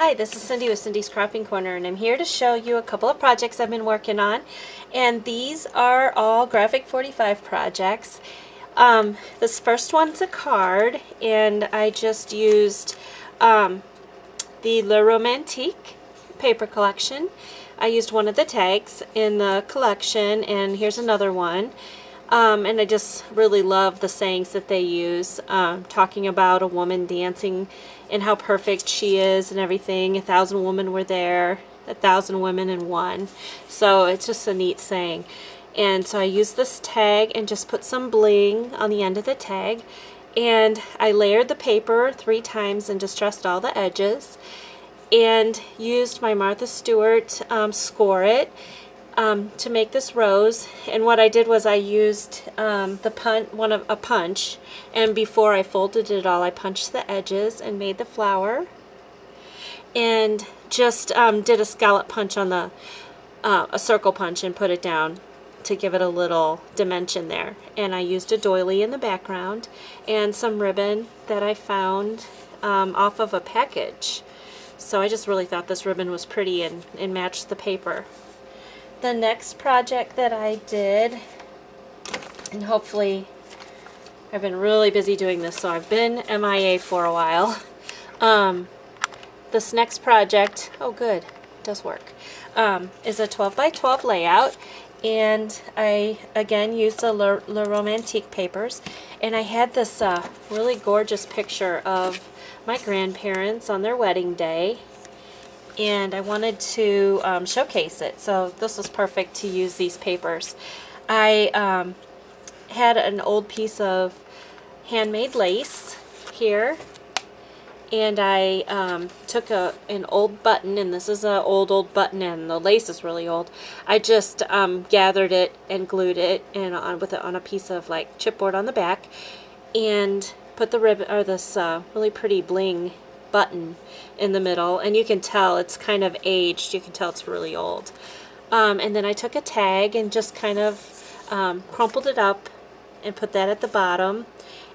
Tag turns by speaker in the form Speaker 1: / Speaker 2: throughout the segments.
Speaker 1: Hi, this is Cindy with Cindy's Cropping Corner, and I'm here to show you a couple of projects I've been working on. And these are all Graphic 45 projects. This first one's a card, and I just used the Le Romantique paper collection. I used one of the tags in the collection, and here's another one. And I just really love the sayings that they use, talking about a woman dancing and how perfect she is and everything. 1,000 women were there, 1,000 women in one. So it's just a neat saying. And so I used this tag and just put some bling on the end of the tag. And I layered the paper 3 times and distressed all the edges. And used my Martha Stewart Score It to make this rose. And what I did was I used a punch, and before I folded it all, I punched the edges and made the flower, and just did a scallop punch on the a circle punch and put it down to give it a little dimension there. And I used a doily in the background and some ribbon that I found off of a package. So I just really thought this ribbon was pretty and matched the paper. The next project that I did, and hopefully I've been really busy doing this, so I've been MIA for a while. This next project, oh good, it does work, is a 12 by 12 layout, and I again used the Le Romantique papers, and I had this really gorgeous picture of my grandparents on their wedding day, and I wanted to showcase it, so this was perfect to use these papers. I had an old piece of handmade lace here, and I took an old button, and this is an old button, and the lace is really old. I just gathered it and glued it and on a piece of like chipboard on the back, and put the ribbon, or this really pretty bling button in the middle, and you can tell it's kind of aged. You can tell it's really old. And then I took a tag and just kind of crumpled it up and put that at the bottom.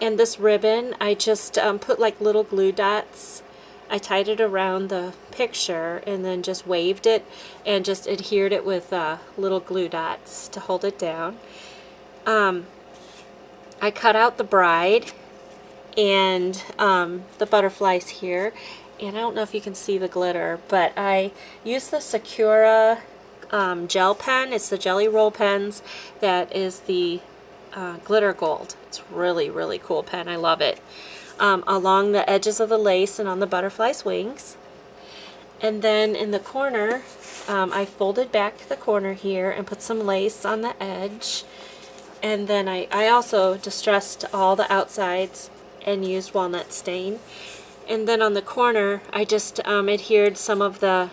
Speaker 1: And this ribbon, I just put like little glue dots. I tied it around the picture and then just waved it and just adhered it with little glue dots to hold it down. I cut out the bride and the butterflies here, and I don't know if you can see the glitter, but I used the Sakura gel pen. It's the Jelly Roll pens that is the glitter gold. It's really cool pen. I love it. Along the edges of the lace and on the butterfly's wings. And then in the corner, I folded back the corner here and put some lace on the edge. And then I also distressed all the outsides and used walnut stain. And then on the corner, I just adhered some of the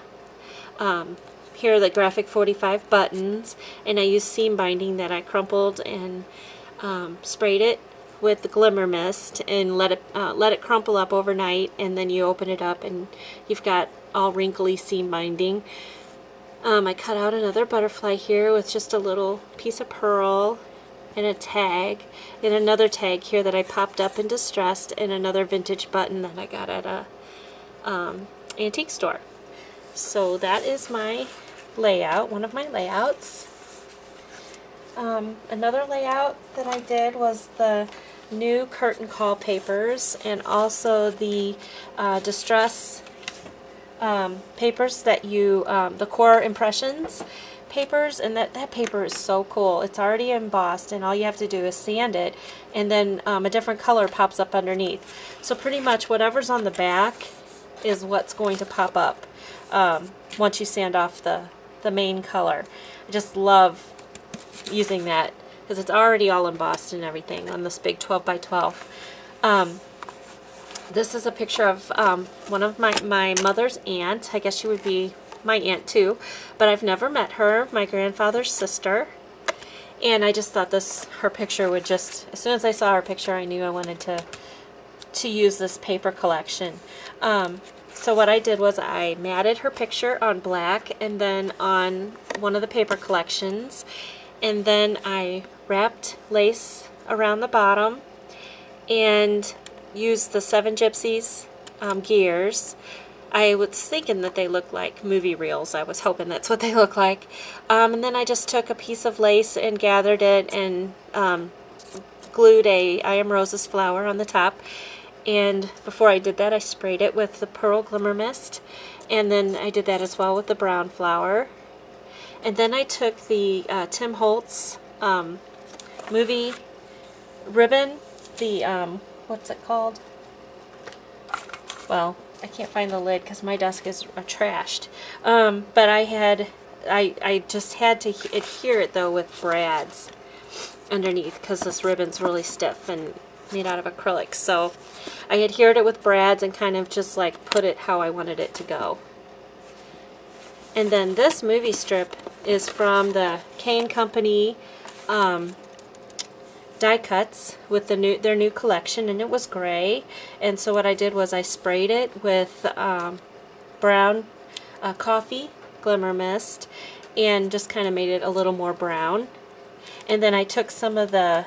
Speaker 1: here are the Graphic 45 buttons, and I used seam binding that I crumpled and sprayed it with the Glimmer Mist and let it crumple up overnight, and then you open it up and you've got all wrinkly seam binding. I cut out another butterfly here with just a little piece of pearl and a tag, and another tag here that I popped up and distressed, and another vintage button that I got at a antique store. So that is my layout, one of my layouts. Another layout that I did was the new curtain call papers, and also the distress papers that you, the core impressions papers, and that paper is so cool. It's already embossed, and all you have to do is sand it, and then a different color pops up underneath. So pretty much whatever's on the back is what's going to pop up once you sand off the main color. I just love using that because it's already all embossed and everything on this big 12 by 12. This is a picture of one of my mother's aunt. I guess she would be my aunt too, but I've never met her, my grandfather's sister. And I just thought her picture would just, as soon as I saw her picture, I knew I wanted to use this paper collection. So what I did was I matted her picture on black and then on one of the paper collections, and then I wrapped lace around the bottom and used the Seven Gypsies gears I was thinking that they looked like movie reels. I was hoping that's what they look like. And then I just took a piece of lace and gathered it and glued a I Am Roses flower on the top. And before I did that, I sprayed it with the Pearl Glimmer Mist. And then I did that as well with the brown flower. And then I took the Tim Holtz movie ribbon, the, what's it called? Well, I can't find the lid because my desk is trashed. But I just had to adhere it though with brads underneath because this ribbon's really stiff and made out of acrylic. So I adhered it with brads and kind of just like put it how I wanted it to go. And then this movie strip is from the Kane Company die cuts with their new collection, and it was gray. And so what I did was I sprayed it with brown coffee glimmer mist and just kind of made it a little more brown. And then I took some of the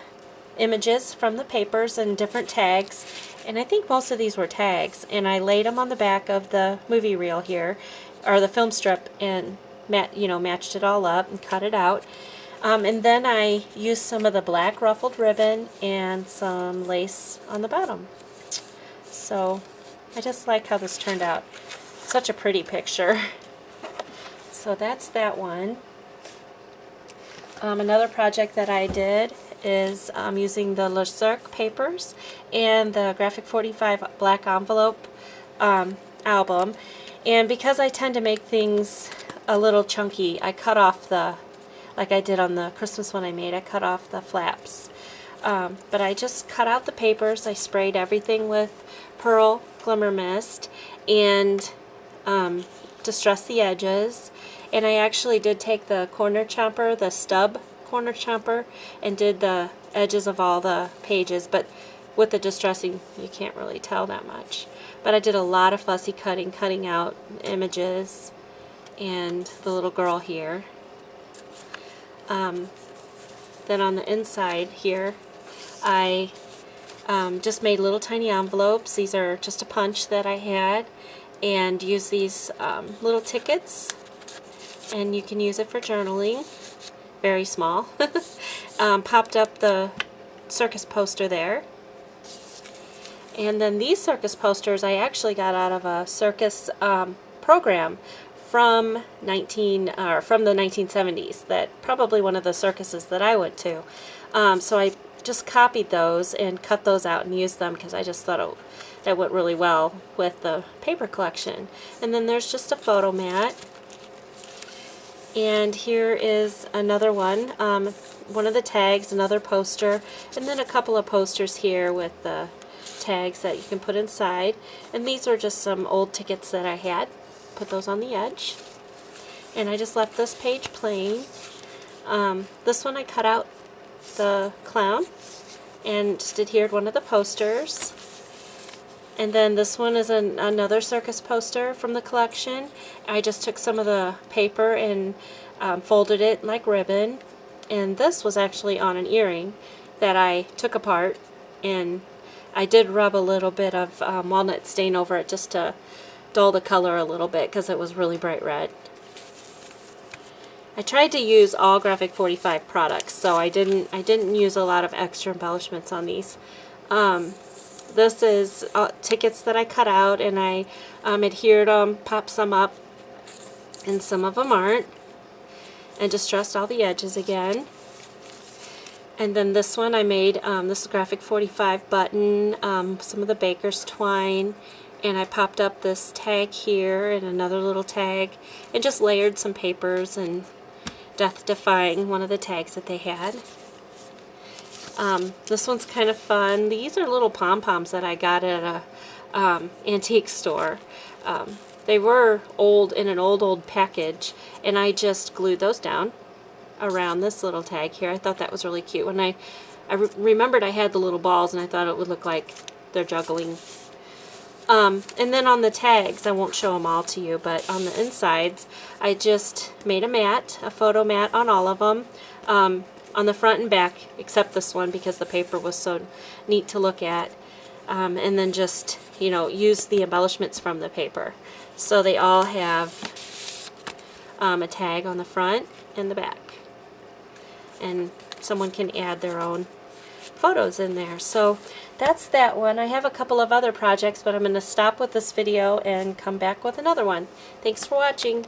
Speaker 1: images from the papers and different tags, and I think most of these were tags, and I laid them on the back of the movie reel here, or the film strip, and matched it all up and cut it out. And then I used some of the black ruffled ribbon and some lace on the bottom. So I just like how this turned out. Such a pretty picture. So that's that one. Another project that I did is using the Le Cirque papers and the Graphic 45 black envelope album. And because I tend to make things a little chunky, I cut off like I did on the Christmas one I made, I cut off the flaps. But I just cut out the papers. I sprayed everything with Pearl Glimmer Mist and distressed the edges. And I actually did take the corner chomper, the stub corner chomper, and did the edges of all the pages. But with the distressing, you can't really tell that much. But I did a lot of fussy cutting out images and the little girl here. Then on the inside here, I just made little tiny envelopes. These are just a punch that I had, and use these little tickets, and you can use it for journaling. Very small. Popped up the circus poster there. And then these circus posters I actually got out of a circus program from the 1970s, that probably one of the circuses that I went to. So I just copied those and cut those out and used them because I just thought that went really well with the paper collection. And then there's just a photo mat. And here is another one, one of the tags, another poster, and then a couple of posters here with the tags that you can put inside. And these are just some old tickets that I had. Put those on the edge. And I just left this page plain. This one I cut out the clown and just adhered one of the posters. And then this one is another circus poster from the collection. I just took some of the paper and folded it like ribbon. And this was actually on an earring that I took apart, and I did rub a little bit of walnut stain over it just to dull the color a little bit because it was really bright red. I tried to use all Graphic 45 products, so I didn't use a lot of extra embellishments on these. This is tickets that I cut out, and I adhered them, popped some up, and some of them aren't, and distressed all the edges again. And then this one I made, this Graphic 45 button, some of the baker's twine, and I popped up this tag here and another little tag, and just layered some papers and Death Defying one of the tags that they had. This one's kind of fun. These are little pom-poms that I got at a antique store. They were old in an old package, and I just glued those down around this little tag here. I thought that was really cute. When I remembered I had the little balls, and I thought it would look like they're juggling. And then on the tags, I won't show them all to you, but on the insides, I just made a mat, a photo mat on all of them, on the front and back, except this one because the paper was so neat to look at, and then just, use the embellishments from the paper. So they all have a tag on the front and the back. And someone can add their own photos in there. So that's that one. I have a couple of other projects, but I'm going to stop with this video and come back with another one. Thanks for watching.